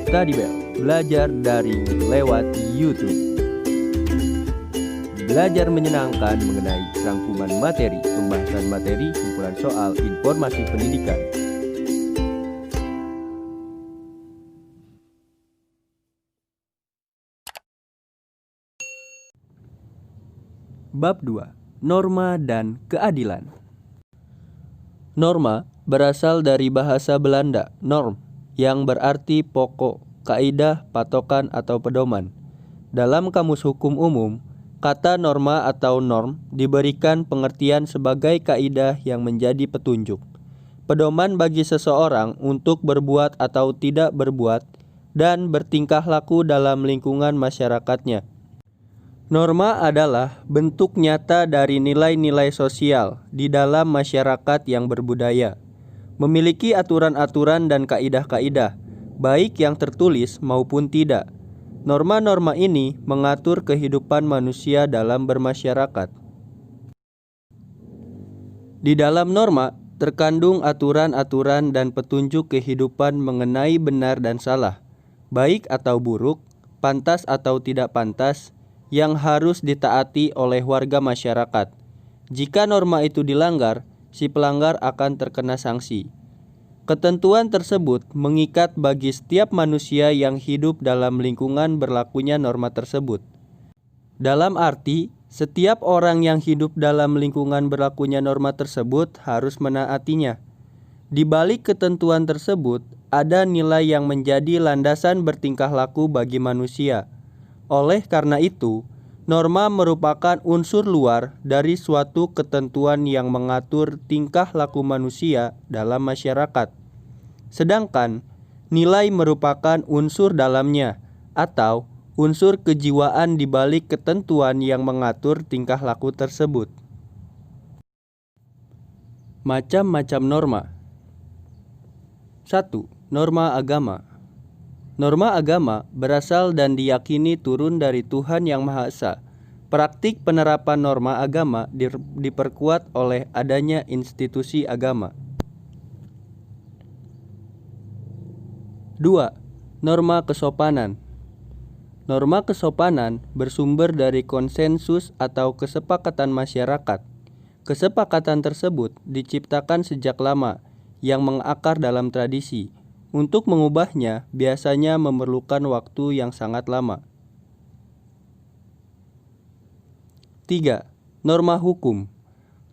Studybell, belajar daring lewat YouTube. Belajar menyenangkan mengenai rangkuman materi, pembahasan materi, kumpulan soal, informasi pendidikan. Bab 2. Norma dan keadilan. Norma berasal dari bahasa Belanda, norm, yang berarti pokok, kaidah, patokan, atau pedoman. Dalam Kamus Hukum Umum, kata norma atau norm diberikan pengertian sebagai kaidah yang menjadi petunjuk, pedoman bagi seseorang untuk berbuat atau tidak berbuat, dan bertingkah laku dalam lingkungan masyarakatnya. Norma adalah bentuk nyata dari nilai-nilai sosial di dalam masyarakat yang berbudaya, memiliki aturan-aturan dan kaidah-kaidah, baik yang tertulis maupun tidak. Norma-norma ini mengatur kehidupan manusia dalam bermasyarakat. Di dalam norma terkandung aturan-aturan dan petunjuk kehidupan mengenai benar dan salah, baik atau buruk, pantas atau tidak pantas, yang harus ditaati oleh warga masyarakat. Jika norma itu dilanggar, si pelanggar akan terkena sanksi. Ketentuan tersebut mengikat bagi setiap manusia yang hidup dalam lingkungan berlakunya norma tersebut. Dalam arti, setiap orang yang hidup dalam lingkungan berlakunya norma tersebut harus menaatinya. Di balik ketentuan tersebut, ada nilai yang menjadi landasan bertingkah laku bagi manusia. Oleh karena itu, norma merupakan unsur luar dari suatu ketentuan yang mengatur tingkah laku manusia dalam masyarakat. Sedangkan nilai merupakan unsur dalamnya atau unsur kejiwaan di balik ketentuan yang mengatur tingkah laku tersebut. Macam-macam norma. 1. Norma agama. Norma agama berasal dan diyakini turun dari Tuhan Yang Maha Esa. Praktik penerapan norma agama diperkuat oleh adanya institusi agama. 2. Norma kesopanan. Norma kesopanan bersumber dari konsensus atau kesepakatan masyarakat. Kesepakatan tersebut diciptakan sejak lama yang mengakar dalam tradisi. Untuk mengubahnya biasanya memerlukan waktu yang sangat lama. 3. Norma hukum.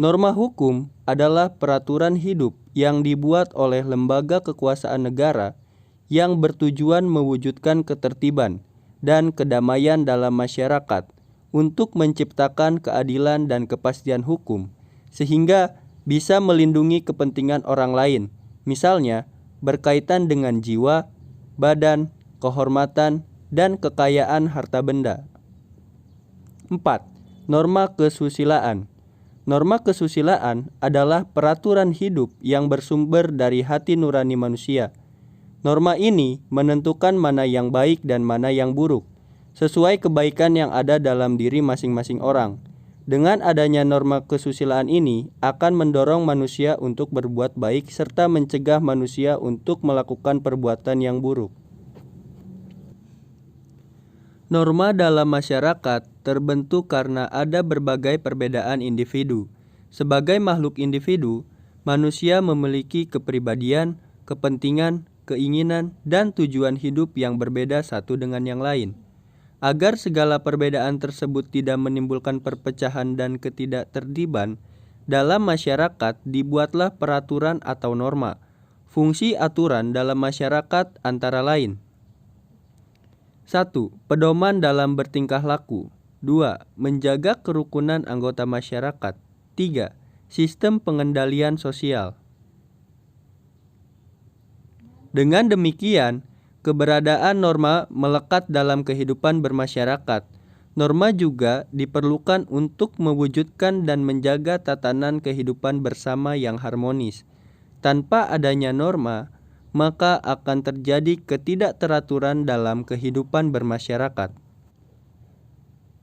Norma hukum adalah peraturan hidup yang dibuat oleh lembaga kekuasaan negara yang bertujuan mewujudkan ketertiban dan kedamaian dalam masyarakat untuk menciptakan keadilan dan kepastian hukum sehingga bisa melindungi kepentingan orang lain, misalnya berkaitan dengan jiwa, badan, kehormatan, dan kekayaan harta benda. 4. Norma kesusilaan. Norma kesusilaan adalah peraturan hidup yang bersumber dari hati nurani manusia. Norma ini menentukan mana yang baik dan mana yang buruk, sesuai kebaikan yang ada dalam diri masing-masing orang. Dengan adanya norma kesusilaan ini akan mendorong manusia untuk berbuat baik serta mencegah manusia untuk melakukan perbuatan yang buruk. Norma dalam masyarakat terbentuk karena ada berbagai perbedaan individu. Sebagai makhluk individu, manusia memiliki kepribadian, kepentingan, keinginan, dan tujuan hidup yang berbeda satu dengan yang lain. Agar segala perbedaan tersebut tidak menimbulkan perpecahan dan ketidaktertiban, dalam masyarakat dibuatlah peraturan atau norma. Fungsi aturan dalam masyarakat antara lain: 1. Pedoman dalam bertingkah laku. 2. Menjaga kerukunan anggota masyarakat. 3. Sistem pengendalian sosial. Dengan demikian, keberadaan norma melekat dalam kehidupan bermasyarakat. Norma juga diperlukan untuk mewujudkan dan menjaga tatanan kehidupan bersama yang harmonis. Tanpa adanya norma, maka akan terjadi ketidakteraturan dalam kehidupan bermasyarakat.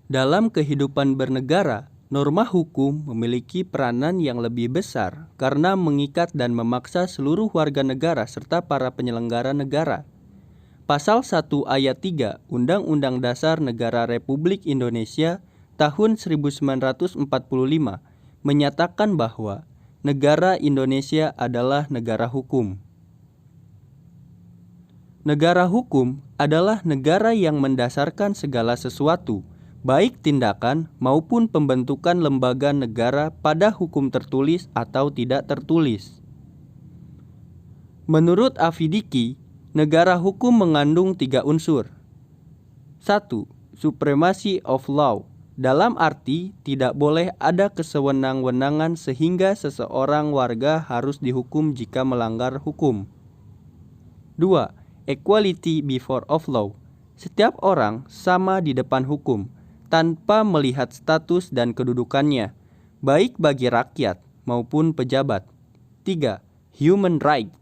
Dalam kehidupan bernegara, norma hukum memiliki peranan yang lebih besar karena mengikat dan memaksa seluruh warga negara serta para penyelenggara negara. Pasal 1 ayat 3 Undang-Undang Dasar Negara Republik Indonesia tahun 1945 menyatakan bahwa negara Indonesia adalah negara hukum. Negara hukum adalah negara yang mendasarkan segala sesuatu, baik tindakan maupun pembentukan lembaga negara pada hukum tertulis atau tidak tertulis. Menurut Affidiki, negara hukum mengandung 3 unsur. 1. Supremacy of law, dalam arti tidak boleh ada kesewenang-wenangan sehingga seseorang warga harus dihukum jika melanggar hukum. 2. Equality before of law, setiap orang sama di depan hukum, tanpa melihat status dan kedudukannya, baik bagi rakyat maupun pejabat. 3. Human right,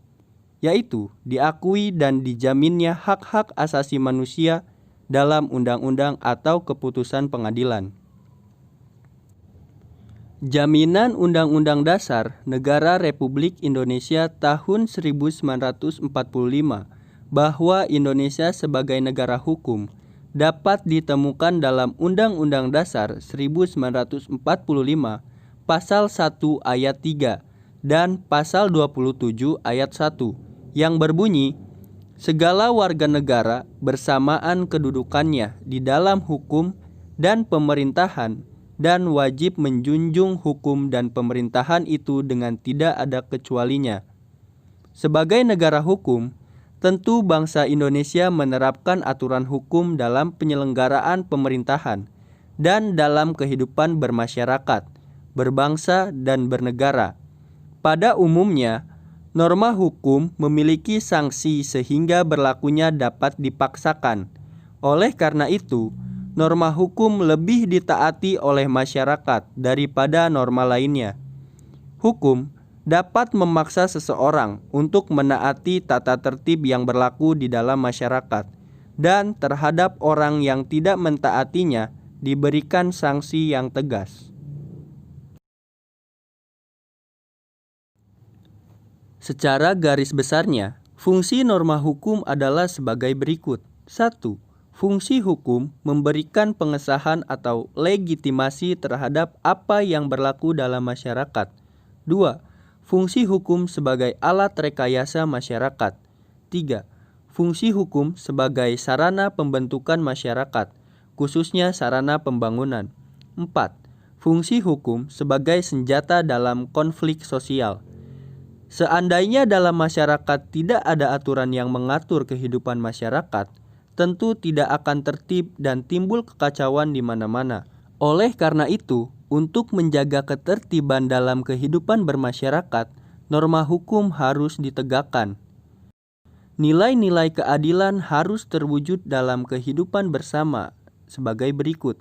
yaitu diakui dan dijaminnya hak-hak asasi manusia dalam undang-undang atau keputusan pengadilan. Jaminan Undang-Undang Dasar Negara Republik Indonesia tahun 1945 bahwa Indonesia sebagai negara hukum dapat ditemukan dalam Undang-Undang Dasar 1945 Pasal 1 ayat 3 dan Pasal 27 ayat 1 yang berbunyi, segala warga negara bersamaan kedudukannya di dalam hukum dan pemerintahan dan wajib menjunjung hukum dan pemerintahan itu dengan tidak ada kecualinya. Sebagai negara hukum, tentu bangsa Indonesia menerapkan aturan hukum dalam penyelenggaraan pemerintahan dan dalam kehidupan bermasyarakat, berbangsa dan bernegara. Pada umumnya, norma hukum memiliki sanksi sehingga berlakunya dapat dipaksakan. Oleh karena itu, norma hukum lebih ditaati oleh masyarakat daripada norma lainnya. Hukum dapat memaksa seseorang untuk menaati tata tertib yang berlaku di dalam masyarakat, dan terhadap orang yang tidak mentaatinya diberikan sanksi yang tegas. Secara garis besarnya, fungsi norma hukum adalah sebagai berikut. 1. Fungsi hukum memberikan pengesahan atau legitimasi terhadap apa yang berlaku dalam masyarakat. 2. Fungsi hukum sebagai alat rekayasa masyarakat. 3. Fungsi hukum sebagai sarana pembentukan masyarakat, khususnya sarana pembangunan. 4. Fungsi hukum sebagai senjata dalam konflik sosial. Seandainya dalam masyarakat tidak ada aturan yang mengatur kehidupan masyarakat, tentu tidak akan tertib dan timbul kekacauan di mana-mana. Oleh karena itu, untuk menjaga ketertiban dalam kehidupan bermasyarakat, norma hukum harus ditegakkan. Nilai-nilai keadilan harus terwujud dalam kehidupan bersama sebagai berikut.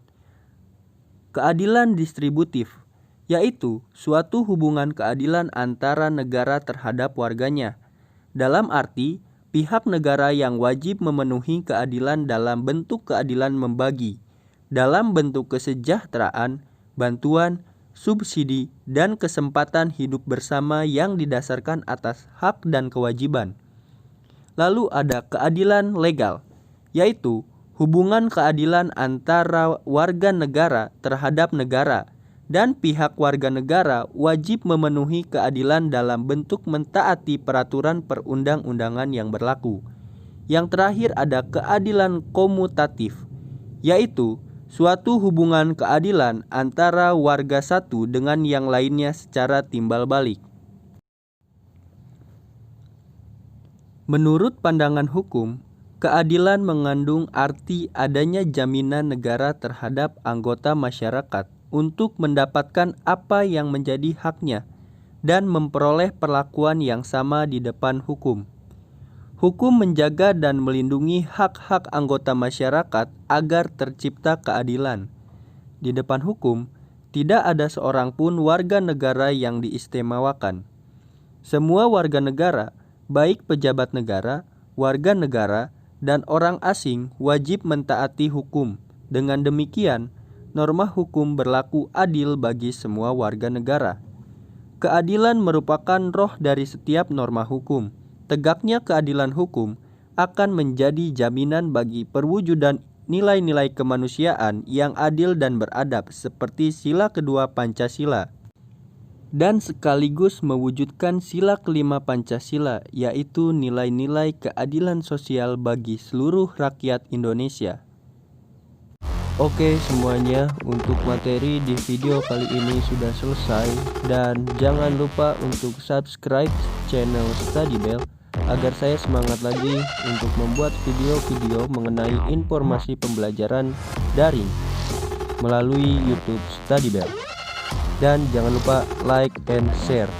Keadilan distributif, yaitu suatu hubungan keadilan antara negara terhadap warganya, dalam arti pihak negara yang wajib memenuhi keadilan dalam bentuk keadilan membagi, dalam bentuk kesejahteraan, bantuan, subsidi, dan kesempatan hidup bersama yang didasarkan atas hak dan kewajiban. Lalu ada keadilan legal, yaitu hubungan keadilan antara warga negara terhadap negara, dan pihak warga negara wajib memenuhi keadilan dalam bentuk mentaati peraturan perundang-undangan yang berlaku. Yang terakhir ada keadilan komutatif, yaitu suatu hubungan keadilan antara warga satu dengan yang lainnya secara timbal balik. Menurut pandangan hukum, keadilan mengandung arti adanya jaminan negara terhadap anggota masyarakat untuk mendapatkan apa yang menjadi haknya dan memperoleh perlakuan yang sama di depan hukum. Hukum menjaga dan melindungi hak-hak anggota masyarakat agar tercipta keadilan. Di depan hukum, tidak ada seorang pun warga negara yang diistimewakan. Semua warga negara, baik pejabat negara, warga negara, dan orang asing wajib mentaati hukum. Dengan demikian, norma hukum berlaku adil bagi semua warga negara. Keadilan merupakan roh dari setiap norma hukum. Tegaknya keadilan hukum akan menjadi jaminan bagi perwujudan nilai-nilai kemanusiaan yang adil dan beradab seperti sila kedua Pancasila, dan sekaligus mewujudkan sila kelima Pancasila, yaitu nilai-nilai keadilan sosial bagi seluruh rakyat Indonesia. Oke semuanya, untuk materi di video kali ini sudah selesai, dan jangan lupa untuk subscribe channel Study Bell agar saya semangat lagi untuk membuat video-video mengenai informasi pembelajaran daring melalui YouTube Study Bell. Dan jangan lupa like and share.